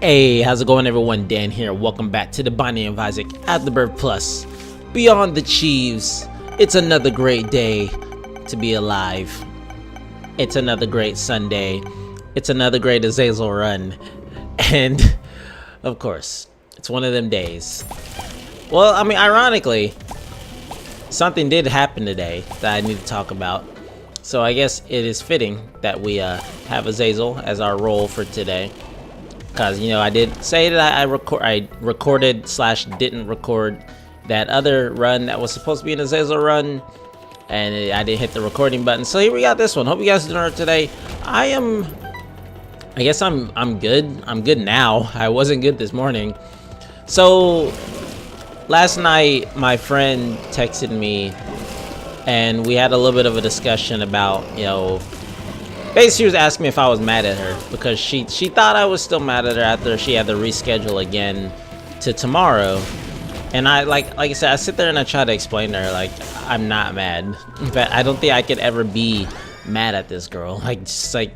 Hey, how's it going everyone? Dan here. Welcome back to the Binding of Isaac Afterbirth Plus. Beyond the Chieves. It's another great day to be alive. It's another great Sunday. It's another great Azazel run. And, of course, it's one of them days. Well, I mean, ironically, something did happen today that I need to talk about. So I guess it is fitting that we have Azazel as our role for today. Because, you know, I did say that I recorded / didn't record that other run that was supposed to be an Azazel run, and I didn't hit the recording button. So here we got this one. Hope you guys are doing it today. I guess I'm good. I'm good now. I wasn't good this morning. So last night my friend texted me, and we had a little bit of a discussion about, you know, basically she was asking me if I was mad at her because she thought I was still mad at her after she had to reschedule again to tomorrow. And I like I said, I sit there and I try to explain to her, like, I'm not mad. In fact, I don't think I could ever be mad at this girl. Like, just like,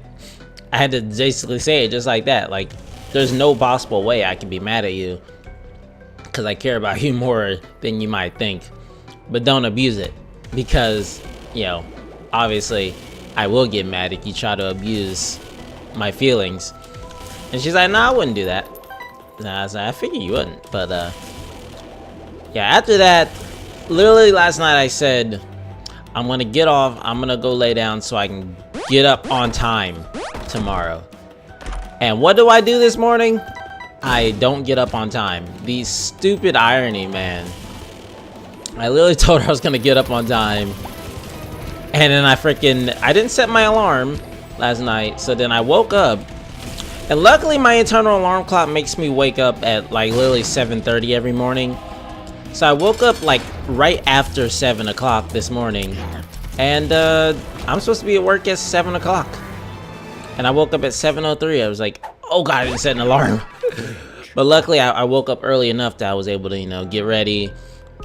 I had to basically say it just like that. Like, there's no possible way I can be mad at you because I care about you more than you might think. But don't abuse it, because, you know, obviously I will get mad if you try to abuse my feelings. And she's like, nah, I wouldn't do that. And I was like, I figured you wouldn't. But yeah, after that, literally last night I said, I'm gonna get off, I'm gonna go lay down so I can get up on time tomorrow. And what do I do this morning? I don't get up on time. The stupid irony, man. I literally told her I was gonna get up on time, and then I didn't set my alarm last night, so then I woke up, and luckily my internal alarm clock makes me wake up at like literally 7:30 every morning. So I woke up like right after 7 o'clock this morning, and I'm supposed to be at work at 7 o'clock, and I woke up at 7:03. I was like, oh god, I didn't set an alarm. But luckily I woke up early enough that I was able to, you know, get ready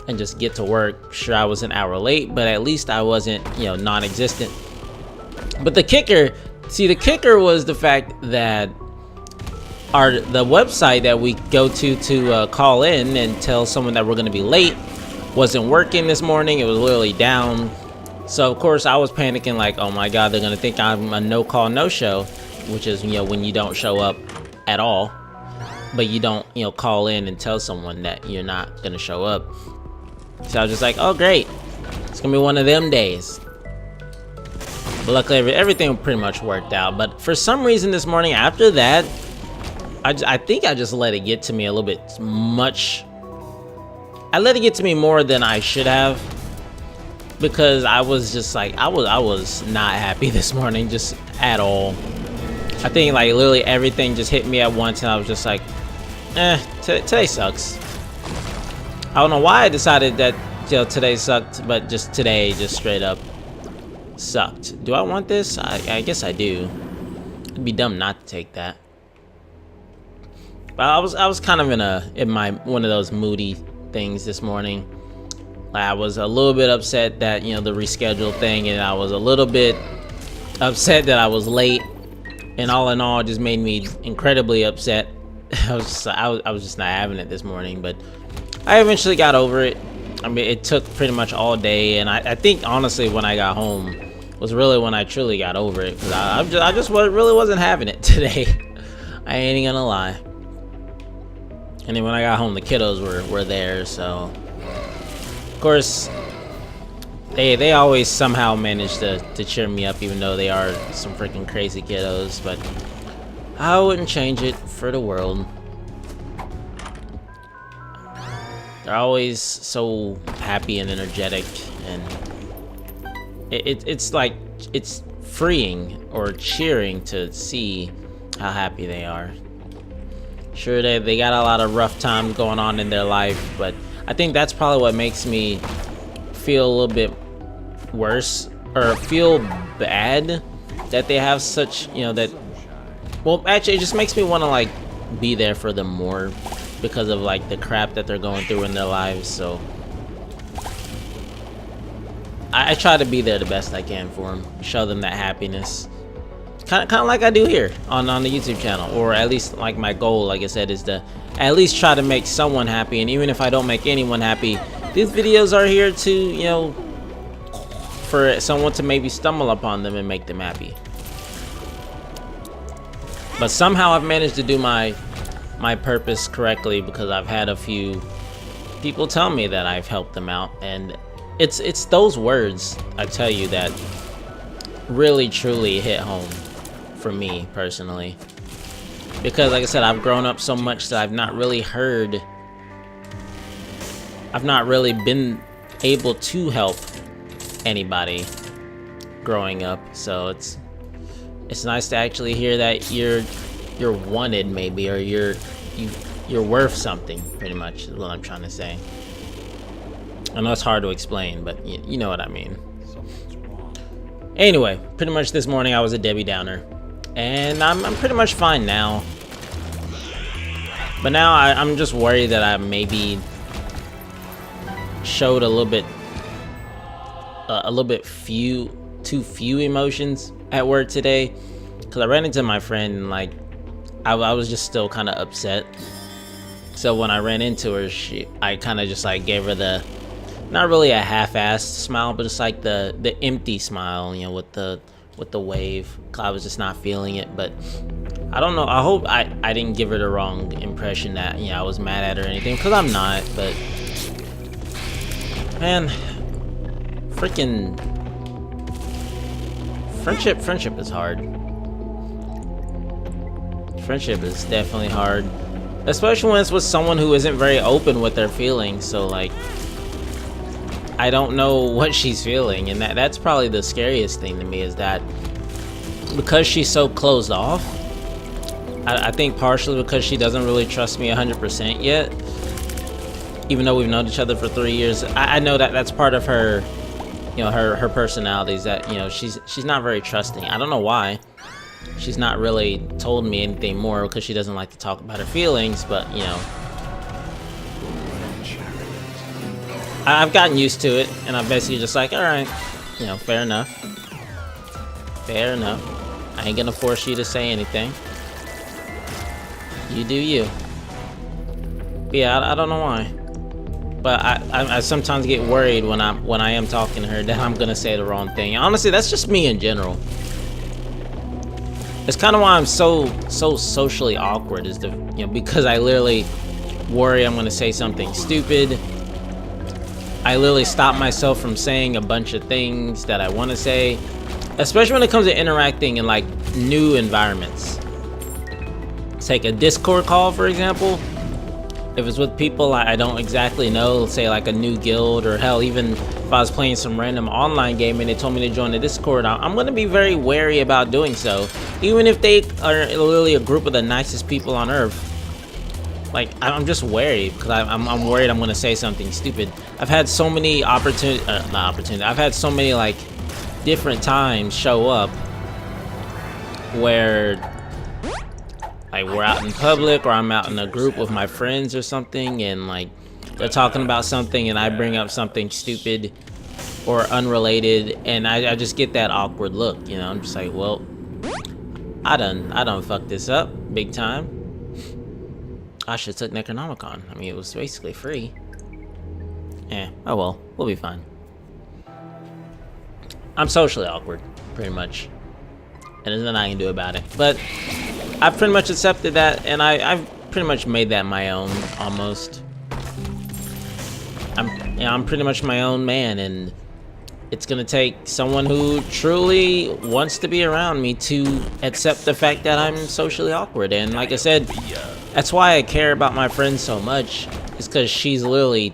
and just get to work. Sure, I was an hour late, but at least I wasn't, you know, non-existent. But the kicker was the fact that the website that we go to call in and tell someone that we're going to be late wasn't working this morning. It was literally down. So of course I was panicking, like, oh my god, they're going to think I'm a no-call, no-show, which is, you know, when you don't show up at all, but you don't, you know, call in and tell someone that you're not going to show up. So I was just like, oh great, it's gonna be one of them days. But luckily everything pretty much worked out. But for some reason this morning after that, I think I just let it get to me a little bit much. I let it get to me more than I should have, because I was just like, I was not happy this morning, just at all. I think like literally everything just hit me at once, and I was just like, today sucks. I don't know why I decided that, you know, today sucked, but just today just straight up sucked. Do I want this? I guess I do. It'd be dumb not to take that. But I was kind of in my one of those moody things this morning. I was a little bit upset that, you know, the rescheduled thing, and I was a little bit upset that I was late. And all in all, it just made me incredibly upset. I was just not having it this morning, but I eventually got over it. I mean, it took pretty much all day, and I think honestly when I got home was really when I truly got over it, because I just really wasn't having it today. I ain't even gonna lie. And then when I got home, the kiddos were there, so of course they always somehow manage to cheer me up, even though they are some freaking crazy kiddos. But I wouldn't change it for the world. They're always so happy and energetic, and it's like, it's freeing or cheering to see how happy they are. Sure, they got a lot of rough times going on in their life, but I think that's probably what makes me feel a little bit worse, or feel bad that they have such, you know, that, well, actually it just makes me want to like be there for them more, because of like the crap that they're going through in their lives. So I try to be there the best I can for them, show them that happiness. kind of like I do here on the YouTube channel, or at least like my goal, like I said, is to at least try to make someone happy. And even if I don't make anyone happy, these videos are here to, you know, for someone to maybe stumble upon them and make them happy. But somehow I've managed to do my purpose correctly, because I've had a few people tell me that I've helped them out, and it's those words, I tell you, that really truly hit home for me personally. Because like I said, I've grown up so much that I've not really been able to help anybody growing up. So it's nice to actually hear that you're wanted, maybe, or you're worth something, pretty much is what I'm trying to say. I know it's hard to explain, but you know what I mean. Anyway, pretty much this morning I was a Debbie Downer, and I'm pretty much fine now. But now I'm just worried that I maybe showed a little bit too few emotions at work today, because I ran into my friend and like I was just still kind of upset. So when I ran into her, I kind of just like gave her the, not really a half-assed smile, but just like the empty smile, you know, with the wave. I was just not feeling it. But I don't know, I hope I didn't give her the wrong impression that, you know, I was mad at her or anything, because I'm not. But man, freaking friendship is hard. Friendship is definitely hard, especially when it's with someone who isn't very open with their feelings. So like, I don't know what she's feeling, and that's probably the scariest thing to me, is that because she's so closed off, I think partially because she doesn't really trust me 100% yet, even though we've known each other for 3 years. I know that that's part of her, you know, her personality, is that, you know, she's not very trusting. I don't know why. She's not really told me anything more, because she doesn't like to talk about her feelings, but, you know, I've gotten used to it, and I'm basically just like, alright, you know, fair enough. Fair enough. I ain't gonna force you to say anything. You do you. But yeah, I don't know why. But I sometimes get worried when I am talking to her that I'm gonna say the wrong thing. Honestly, that's just me in general. It's kind of why I'm so socially awkward, is because I literally worry I'm gonna say something stupid. I literally stop myself from saying a bunch of things that I want to say, especially when it comes to interacting in like new environments. Take a Discord call, for example. If it's with people I don't exactly know, let's say like a new guild, or hell, even if I was playing some random online game and they told me to join the Discord, I'm going to be very wary about doing so, even if they are literally a group of the nicest people on earth. Like, I'm just wary, because I'm worried I'm going to say something stupid. I've had so many I've had so many like different times show up where like we're out in public, or I'm out in a group with my friends or something, and like they're talking about something and I bring up something stupid or unrelated, and I just get that awkward look, you know. I'm just like, well, I done fucked this up big time. I should have took Necronomicon. I mean, it was basically free. Oh well, we'll be fine. I'm socially awkward, pretty much, and there's nothing I can do about it. But I've pretty much accepted that, and I've pretty much made that my own, almost. I'm pretty much my own man, and it's gonna take someone who truly wants to be around me to accept the fact that I'm socially awkward. And like I said, that's why I care about my friend so much, is because she's literally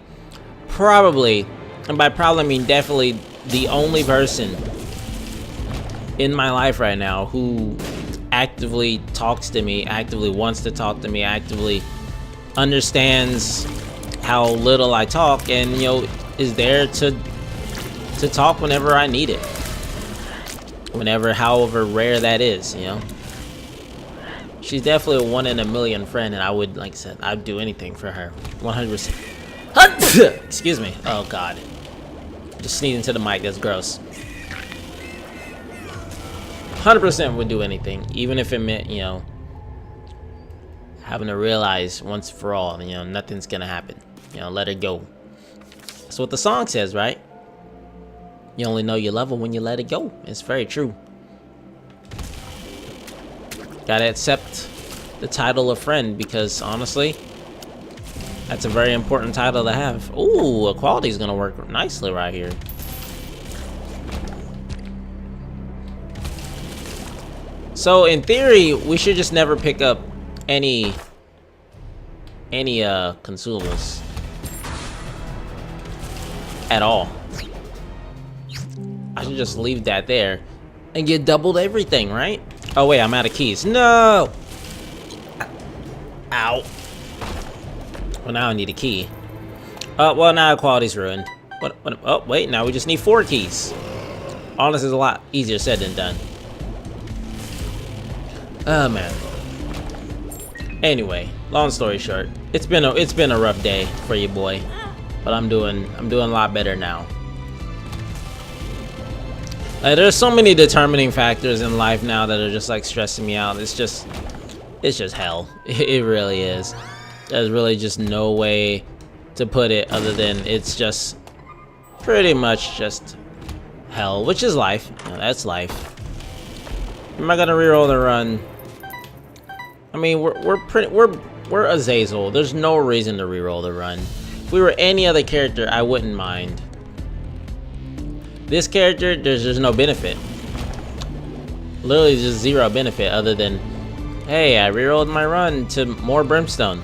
probably, and by probably I mean definitely, the only person in my life right now who actively talks to me, actively wants to talk to me, actively understands how little I talk, and, you know, is there to talk whenever I need it. Whenever, however rare that is, you know. She's definitely a 1 in a million friend, and I would, like I said, I'd do anything for her. 100%. Excuse me. Oh god. Just sneezing to the mic, that's gross. 100% would do anything, even if it meant, you know, having to realize once for all, you know, nothing's gonna happen. You know, let it go. That's what the song says, right? You only know you love her when you let it go. It's very true. Gotta accept the title of friend, because honestly, that's a very important title to have. Ooh, equality is gonna work nicely right here. So in theory, we should just never pick up any consumables at all. I should just leave that there and get doubled everything, right? Oh wait, I'm out of keys. No! Ow. Well, now I need a key. Well, now quality's ruined. What? Oh, wait, now we just need 4 keys. All this is a lot easier said than done. Oh man. Anyway, long story short, it's been a rough day for you, boy, but I'm doing a lot better now. There's so many determining factors in life now that are just like stressing me out. It's just hell. It really is. There's really just no way to put it other than it's just pretty much just hell, which is life. You know, that's life. Am I gonna reroll the run? I mean, we're Azazel. There's no reason to reroll the run. If we were any other character, I wouldn't mind. This character, there's no benefit. Literally just 0 benefit other than, hey, I rerolled my run to more brimstone.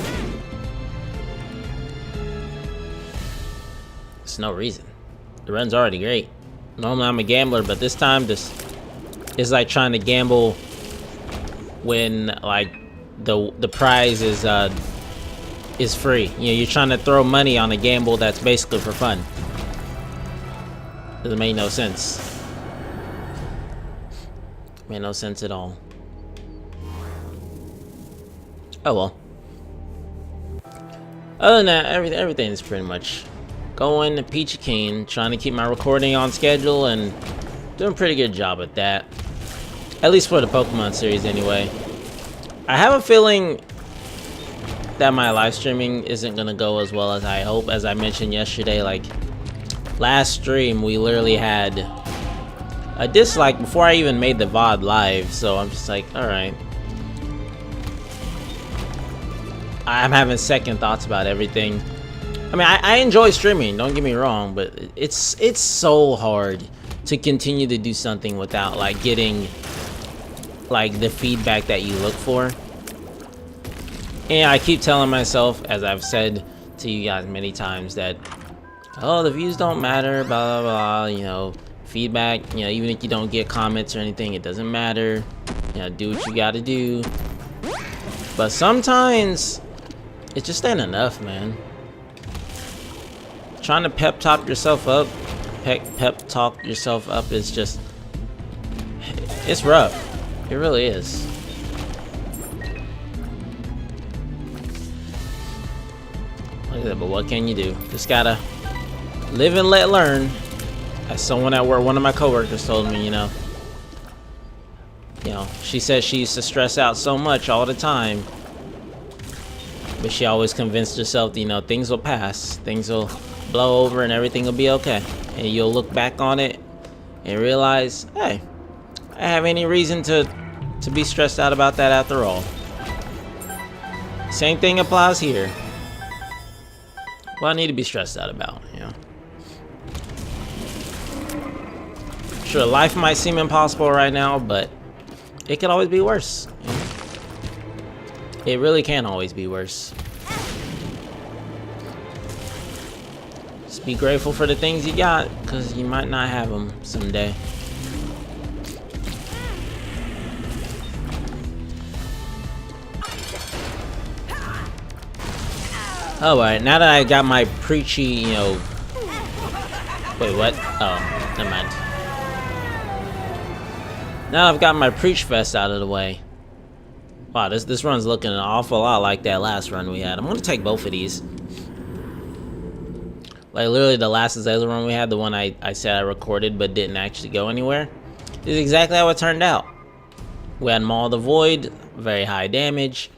There's no reason. The run's already great. Normally I'm a gambler, but this time this is like trying to gamble when like the prize is free. You know, you're trying to throw money on a gamble that's basically for fun. Doesn't make no sense. Made no sense at all. Oh well. Other than that, everything is pretty much going peachy keen. Trying to keep my recording on schedule and doing a pretty good job at that. At least for the Pokemon series anyway. I have a feeling that my live streaming isn't gonna go as well as I hope. As I mentioned yesterday, like last stream we literally had a dislike before I even made the VOD live, so I'm just like, alright. I'm having second thoughts about everything. I mean, I enjoy streaming, don't get me wrong, but it's so hard to continue to do something without like getting like the feedback that you look for. And I keep telling myself, as I've said to you guys many times, that oh, the views don't matter, blah blah blah, you know, feedback, you know, even if you don't get comments or anything, it doesn't matter. You know, do what you gotta do. But sometimes it just ain't enough, man. Trying to pep talk yourself up is just, it's rough. It really is. Like that, but what can you do? Just gotta live and let learn. As someone at work, one of my coworkers told me, you know, she said she used to stress out so much all the time, but she always convinced herself that, you know, things will pass, things will blow over, and everything will be okay. And you'll look back on it and realize, hey, I have any reason to be stressed out about that after all. Same thing applies here. What I need to be stressed out about, you know. Sure, life might seem impossible right now, but it could always be worse. You know? It really can always be worse. Just be grateful for the things you got, because you might not have them someday. Alright, now that I got my preachy, you know... Wait, what? Oh, never mind. Now I've got my preach fest out of the way. Wow, this run's looking an awful lot like that last run we had. I'm gonna take both of these. Like literally the last Azazel run we had, the one I said I recorded but didn't actually go anywhere, is exactly how it turned out. We had Maul the Void, very high damage.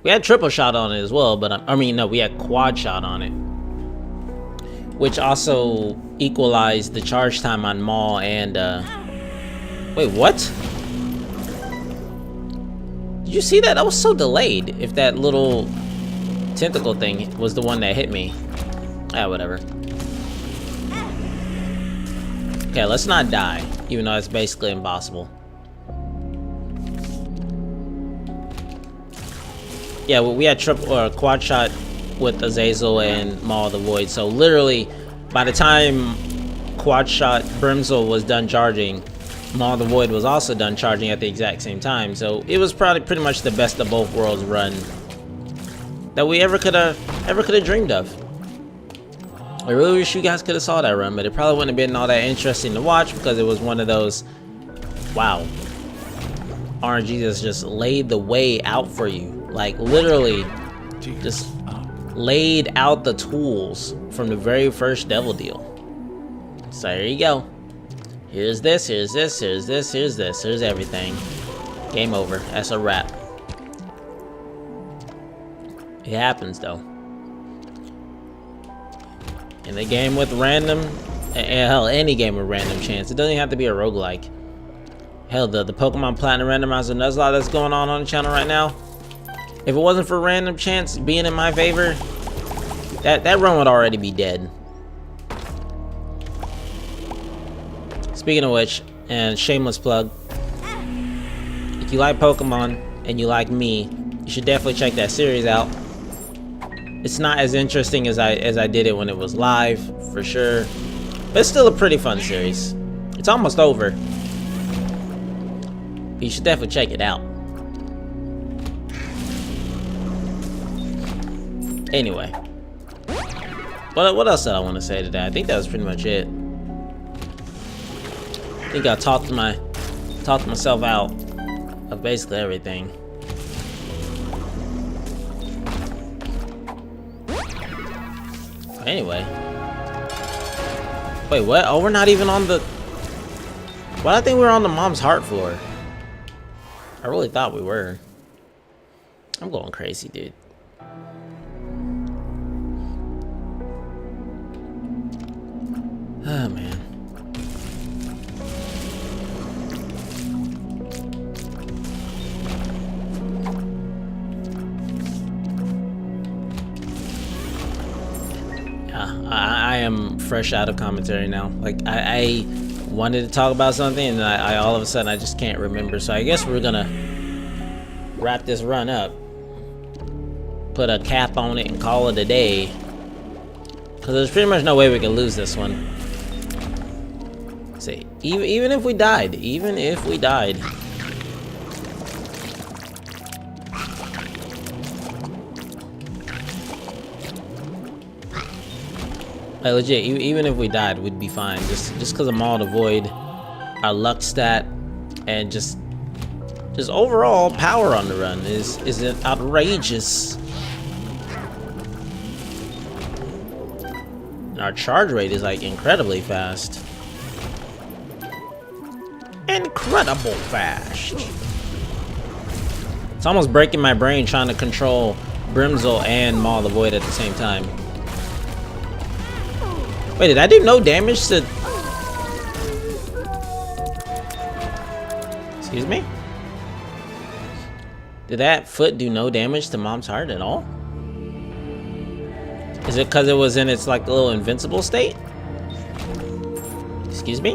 We had triple shot on it as well, but I mean, no, we had quad shot on it, which also equalized the charge time on Maul and, wait, what? Did you see that? That was so delayed. If that little tentacle thing was the one that hit me. Ah, whatever. Okay, let's not die, even though it's basically impossible. Yeah, well, we had triple or quad shot with Azazel and Maul the Void, so literally by the time quad shot Brimzel was done charging, Maul the Void was also done charging at the exact same time. So it was probably pretty much the best of both worlds run that we ever could have dreamed of. I really wish you guys could have saw that run, but it probably wouldn't have been all that interesting to watch because it was one of those, wow, RNG just laid the way out for you. Like literally just laid out the tools from the very first devil deal. So here you go. Here's this, here's this, here's this, here's this, here's everything. Game over. That's a wrap. It happens though. In the game with random, hell, any game with random chance. It doesn't even have to be a roguelike. Hell, the Pokemon Platinum Randomizer Nuzlocke that's going on the channel right now. If it wasn't for random chance being in my favor, that run would already be dead. Speaking of which, and shameless plug, if you like Pokemon and you like me, you should definitely check that series out. It's not as interesting as I did it when it was live, for sure, but it's still a pretty fun series. It's almost over, but you should definitely check it out. Anyway, what else did I want to say today? I think that was pretty much it. I think I talked myself out of basically everything. Anyway, wait, what? Oh, we're not even on the. Well, I think we were on the mom's heart floor. I really thought we were. I'm going crazy, dude. Oh man. I am fresh out of commentary now. Like I wanted to talk about something and I all of a sudden I just can't remember. So I guess we're gonna wrap this run up, put a cap on it and call it a day, because there's pretty much no way we can lose this one. See, even if we died, like legit, even if we died, we'd be fine. Just because of Maul the Void, our luck stat, and just overall power on the run is outrageous. And our charge rate is like incredibly fast. Incredible fast. It's almost breaking my brain trying to control Brimzel and Maul the Void at the same time. Wait, did I do no damage to... Excuse me? Did that foot do no damage to Mom's heart at all? Is it because it was in its like little invincible state? Excuse me?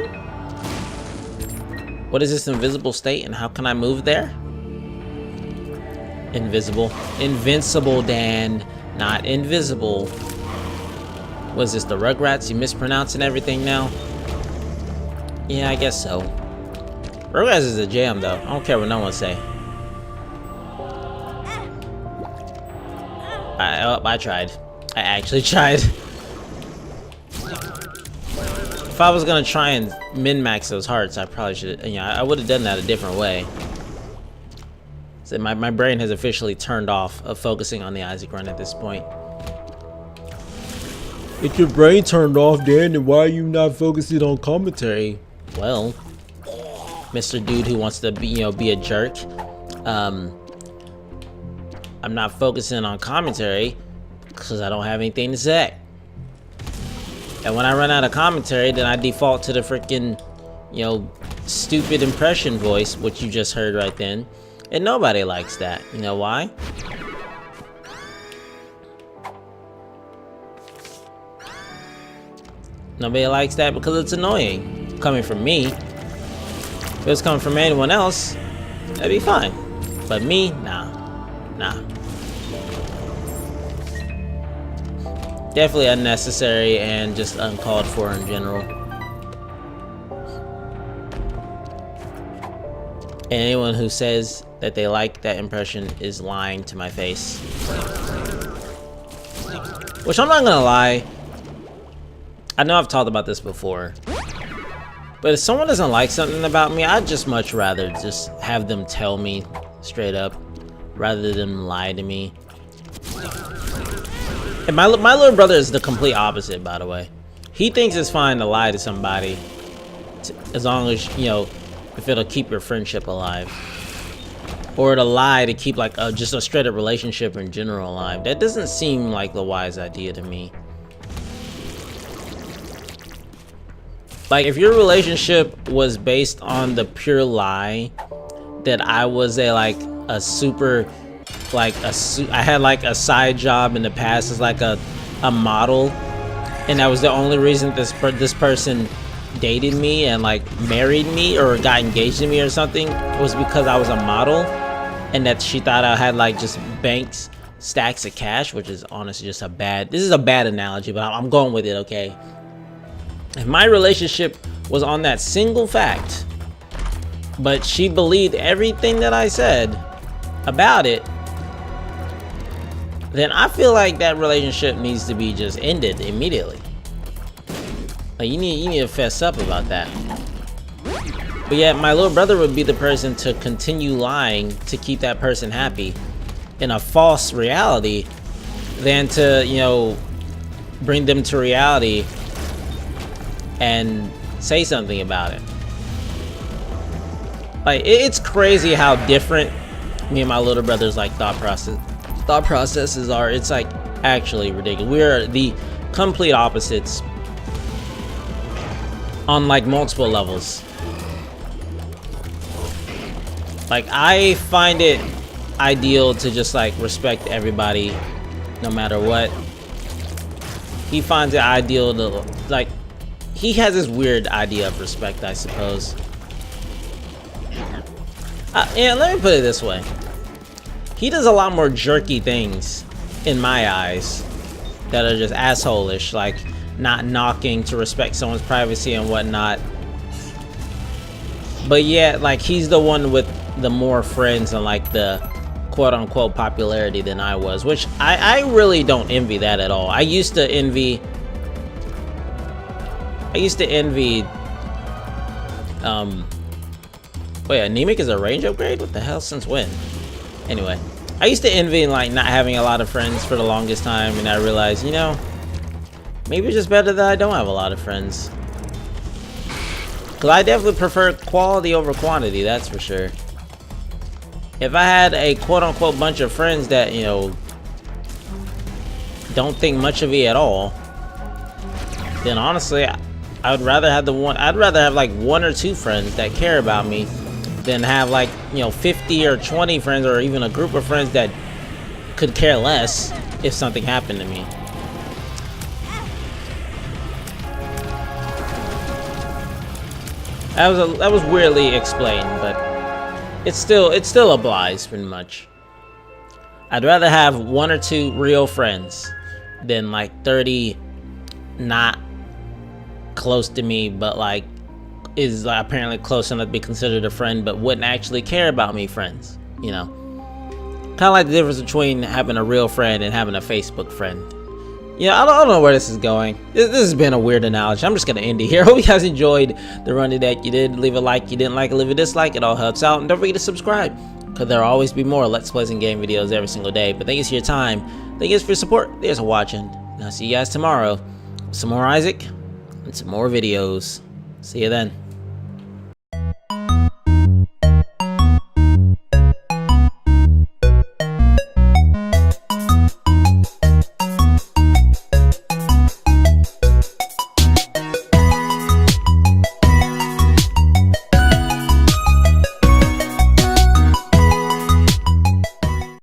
What is this invisible state and how can I move there? Invisible. Invincible, Dan. Not invisible. Was this the Rugrats? You mispronouncing everything now? Yeah, I guess so. Rugrats is a jam though. I don't care what no one say. I tried. I actually tried. If I was gonna try and min-max those hearts, I probably should, you know, I would have done that a different way. So my brain has officially turned off of focusing on the Isaac run at this point. If your brain turned off, Dan, then why are you not focusing on commentary? Well, Mr. Dude who wants to be a jerk. I'm not focusing on commentary because I don't have anything to say. And when I run out of commentary, then I default to the freaking, stupid impression voice, which you just heard right then. And nobody likes that. You know why? Nobody likes that because it's annoying. Coming from me. If it was coming from anyone else, that'd be fine. But me, nah. Definitely unnecessary and just uncalled for in general. And anyone who says that they like that impression is lying to my face. Which I'm not gonna lie. I know I've talked about this before. But if someone doesn't like something about me, I'd just much rather just have them tell me straight up rather than lie to me. And my little brother is the complete opposite, by the way. He thinks it's fine to lie to somebody as long as, if it'll keep your friendship alive. Or to lie to keep like just a straight up relationship in general alive. That doesn't seem like the wise idea to me. Like, if your relationship was based on the pure lie that I was I had like a side job in the past as like a model, and that was the only reason this person dated me and like married me or got engaged to me or something, was because I was a model, and that she thought I had like just stacks of cash, which is honestly just this is a bad analogy, but I'm going with it, okay? If my relationship was on that single fact, but she believed everything that I said about it, then I feel like that relationship needs to be just ended immediately. Like, you need to fess up about that. But yet my little brother would be the person to continue lying to keep that person happy in a false reality than to, bring them to reality and say something about it. Like, it's crazy how different me and my little brother's like thought processes are. It's like actually ridiculous. We're the complete opposites on like multiple levels. Like, I find it ideal to just like respect everybody no matter what. He finds it ideal to like, he has this weird idea of respect, I suppose. And let me put it this way. He does a lot more jerky things, in my eyes, that are just asshole-ish, like not knocking to respect someone's privacy and whatnot. But yet, like, he's the one with the more friends and like the quote-unquote popularity than I was, which I really don't envy that at all. I used to envy wait, anemic is a range upgrade? What the hell, since when? Anyway, I used to envy like not having a lot of friends for the longest time, and I realized, maybe it's just better that I don't have a lot of friends. Cause I definitely prefer quality over quantity, that's for sure. If I had a quote-unquote bunch of friends that, don't think much of me at all, then honestly, I'd rather have like 1 or 2 friends that care about me than have like, 50 or 20 friends or even a group of friends that could care less if something happened to me. That was weirdly explained, but it still applies pretty much. I'd rather have 1 or 2 real friends than like 30 not close to me, but like is apparently close enough to be considered a friend, but wouldn't actually care about me friends. Kind of like the difference between having a real friend and having a Facebook friend. I don't know where this is going. This has been a weird analogy. I'm just gonna end it here. Hope you guys enjoyed the running deck. You did, leave a like. You didn't like it, leave a dislike. It all helps out, and don't forget to subscribe, because there'll always be more Let's Plays and game videos every single day. But thank you for your time. Thank you for your support. Thanks for watching. And I'll see you guys tomorrow with some more Isaac and some more videos. See you then.